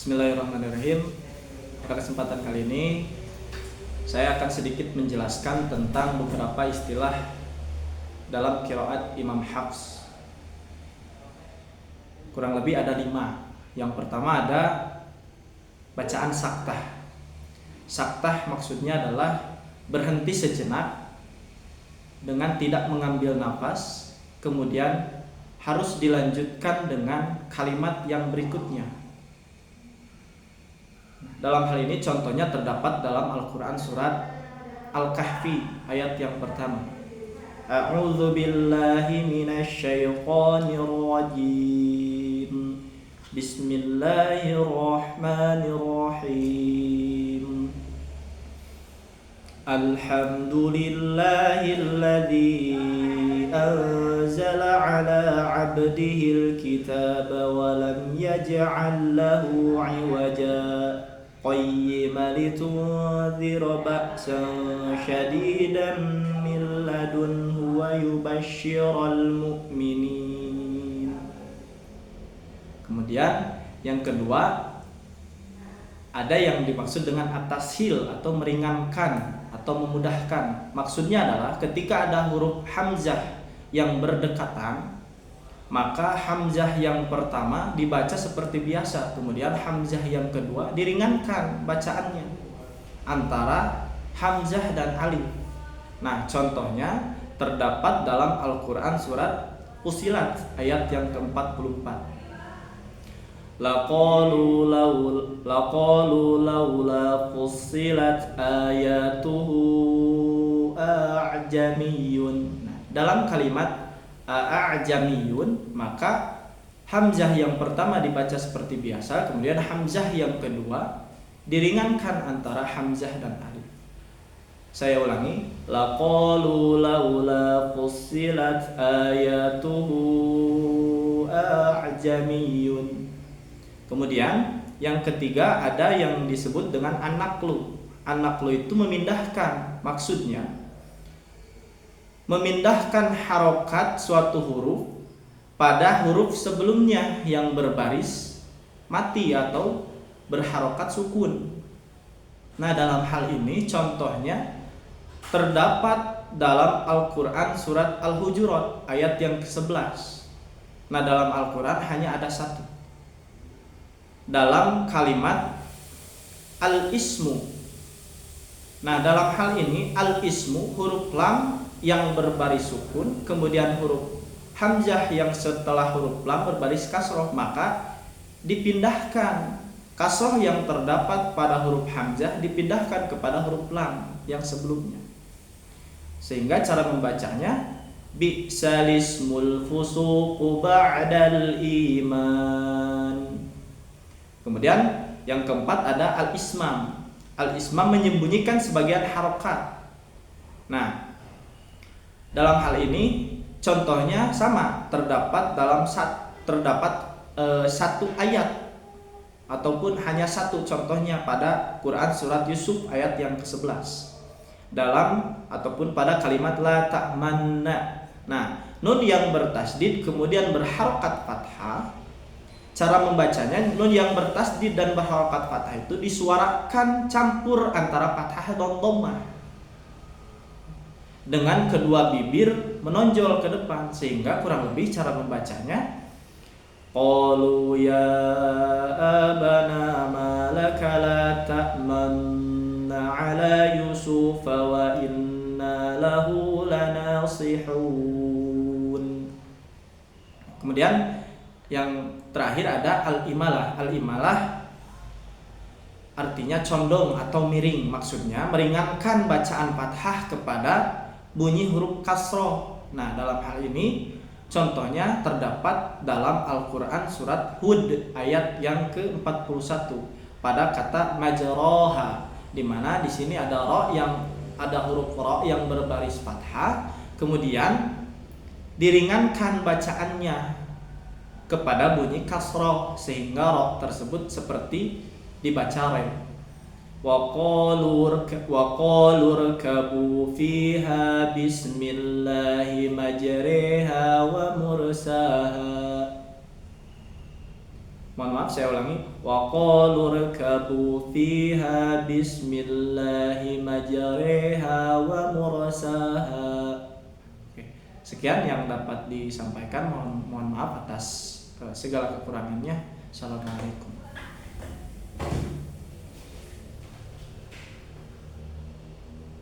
Bismillahirrahmanirrahim. Pada kesempatan kali ini saya akan sedikit menjelaskan tentang beberapa istilah dalam qiraat Imam Hafs. Kurang lebih ada 5. Yang pertama ada bacaan saktah. Saktah maksudnya adalah berhenti sejenak dengan tidak mengambil nafas, kemudian harus dilanjutkan dengan kalimat yang berikutnya. Dalam hal ini contohnya terdapat dalam Al-Quran surat Al-Kahfi ayat yang pertama. A'udzu billahi minasyaitonir rajim. Bismillahirrahmanirrahim. Alhamdulillahilladzi anzala ala 'abdihil kitaba wa lam yaj'al lahu 'iwaja qayyima litunzira ba'san syadidan min ladunhu wa yubashshiral mu'minin. Kemudian yang kedua, ada yang dimaksud dengan at-tashil atau meringankan atau memudahkan. Maksudnya adalah ketika ada huruf hamzah yang berdekatan, maka hamzah yang pertama dibaca seperti biasa, kemudian hamzah yang kedua diringankan bacaannya antara hamzah dan alif. Nah, contohnya terdapat dalam Al-Quran surat Fussilat ayat yang ke-44. Laqalu laula fussilat ayatuhu a'jamiyun. Nah, dalam kalimat a'jamiyun, maka hamzah yang pertama dibaca seperti biasa, kemudian hamzah yang kedua diringankan antara hamzah dan alif. Saya ulangi, laqalu laula fussilat ayatuhu a'jamiyun. Kemudian yang ketiga ada yang disebut dengan an-naqlu. An-naqlu itu memindahkan, maksudnya memindahkan harokat suatu huruf pada huruf sebelumnya yang berbaris mati atau berharokat sukun. Nah, dalam hal ini contohnya terdapat dalam Al-Quran surat Al-Hujurat ayat yang ke-11. Nah, dalam Al-Quran hanya ada satu. Dalam kalimat al-ismu. Nah, dalam hal ini al-ismu huruf lam yang berbaris sukun, kemudian huruf hamzah yang setelah huruf lam berbaris kasroh, maka dipindahkan kasroh yang terdapat pada huruf hamzah dipindahkan kepada huruf lam yang sebelumnya. Sehingga cara membacanya bi'salismul fusuqu ba'dal iman. Kemudian yang keempat ada al-ismam. Al-ismam menyembunyikan sebagian harokat. Nah, dalam hal ini contohnya sama, terdapat satu ayat ataupun hanya satu contohnya pada Quran surat Yusuf ayat yang ke-11. Dalam ataupun pada kalimat la ta'manna. Nah, nun yang bertasdid kemudian berharokat fathah. Cara membacanya, nun yang bertasdid dan berharokat fathah itu disuarakan campur antara fathah dan dhammah, dengan kedua bibir menonjol ke depan, sehingga kurang lebih cara membacanya qalu ya abana ma laka la ta'manna ala yusuf wa inna lahu lanasihun. Kemudian yang terakhir ada al-imalah. Al-imalah artinya condong atau miring, maksudnya meringankan bacaan fathah kepada bunyi huruf kasroh. Nah, dalam hal ini contohnya terdapat dalam Al-Quran surat Hud ayat yang ke-41 pada kata majroha, di mana di sini ada huruf ro yang berbaris fathah, kemudian diringankan bacaannya kepada bunyi kasroh, sehingga ro tersebut seperti dibaca re. Wa qalu rkabu fiha bismillahi majriha wa mursaha. Mohon maaf saya ulangi. Wa qalu rkabu fiha bismillahi majriha wa mursaha. Oke. Sekian yang dapat disampaikan. Mohon maaf atas segala kekurangannya. Assalamualaikum.